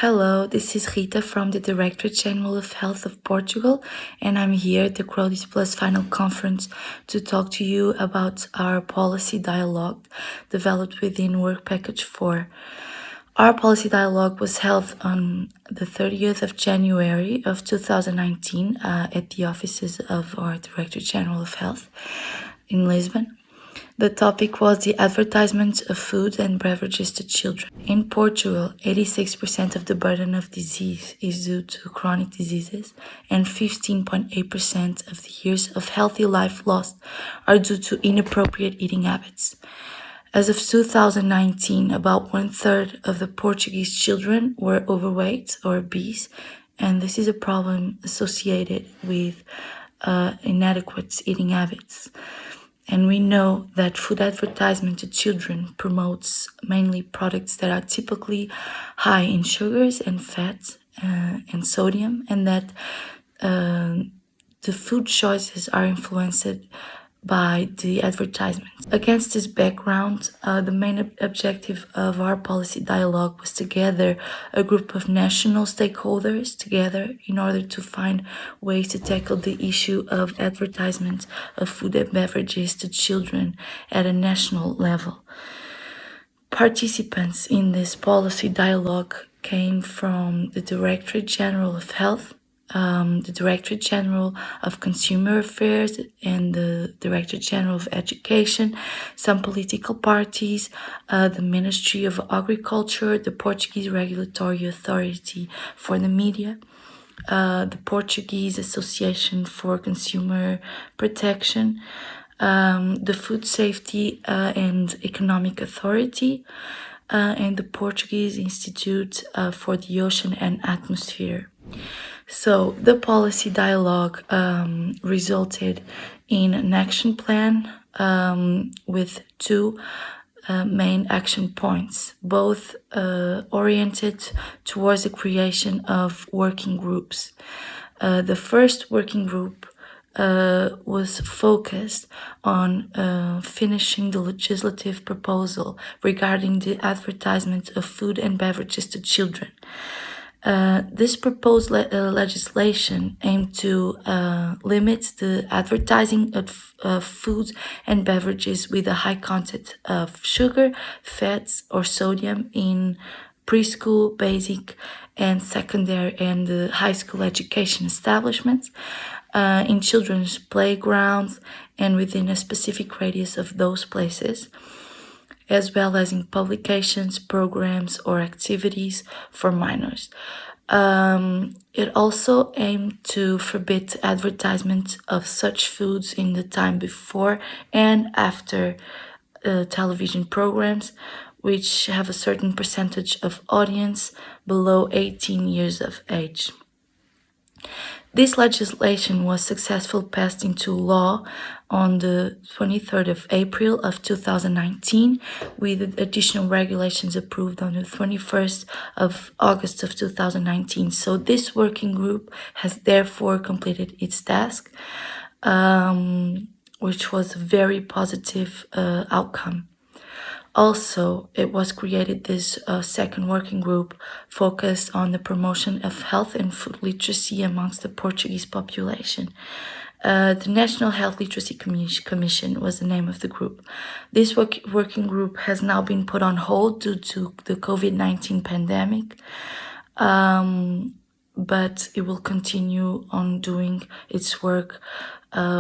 Hello, this is Rita from the Directorate-General of Health of Portugal, and I'm here at the CHRODIS Plus final conference to talk to you about our policy dialogue developed within Work Package 4. Our policy dialogue was held on the 30th of January of 2019 at the offices of our Directorate-General of Health in Lisbon. The topic was the advertisement of food and beverages to children. In Portugal, 86% of the burden of disease is due to chronic diseases, and 15.8% of the years of healthy life lost are due to inappropriate eating habits. As of 2019, about 1/3 of the Portuguese children were overweight or obese, and this is a problem associated with inadequate eating habits. And we know that food advertisement to children promotes mainly products that are typically high in sugars and fats and sodium, and that the food choices are influenced by the advertisements. Against this background, the main objective of our policy dialogue was to gather a group of national stakeholders together in order to find ways to tackle the issue of advertisement of food and beverages to children at a national level. Participants in this policy dialogue came from the Directorate-General of Health, the Directorate-General of Consumer Affairs, and the Directorate-General of Education, some political parties, the Ministry of Agriculture, the Portuguese Regulatory Authority for the Media, the Portuguese Association for Consumer Protection, the Food Safety and Economic Authority, and the Portuguese Institute for the Ocean and Atmosphere. So the policy dialogue resulted in an action plan with two main action points, both oriented towards the creation of working groups. The first working group was focused on finishing the legislative proposal regarding the advertisement of food and beverages to children. This proposed legislation aimed to limit the advertising of foods and beverages with a high content of sugar, fats, or sodium in preschool, basic, and secondary and high school education establishments, in children's playgrounds, and within a specific radius of those places, as well as in publications, programs, or activities for minors. It also aimed to forbid advertisement of such foods in the time before and after television programs, which have a certain percentage of audience below 18 years of age. This legislation was successfully passed into law on the 23rd of April of 2019, with additional regulations approved on the 21st of August of 2019. So this working group has therefore completed its task, which was a very positive outcome. Also, it was created this second working group focused on the promotion of health and food literacy amongst the Portuguese population. The National Health Literacy Commission was the name of the group. This working group has now been put on hold due to the COVID-19 pandemic, but it will continue on doing its work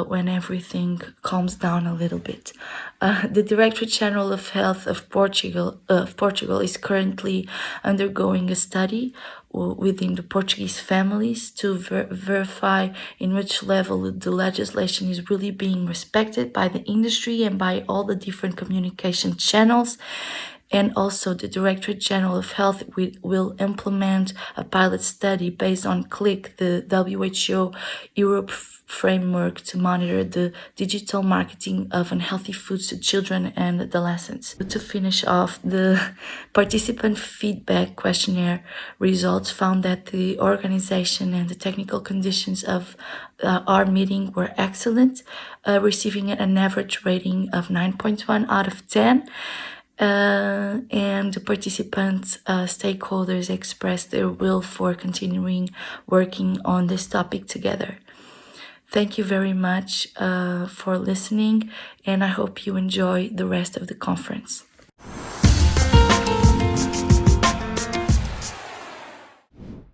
when everything calms down a little bit. The Directorate-General of Health of Portugal is currently undergoing a study within the Portuguese families to verify in which level the legislation is really being respected by the industry and by all the different communication channels. And also the Directorate-General of Health will implement a pilot study based on CLIC, the WHO Europe framework to monitor the digital marketing of unhealthy foods to children and adolescents. To finish off, the participant feedback questionnaire results found that the organization and the technical conditions of our meeting were excellent, receiving an average rating of 9.1 out of 10. and the participants, stakeholders expressed their will for continuing working on this topic together. Thank you very much for listening, and I hope you enjoy the rest of the conference.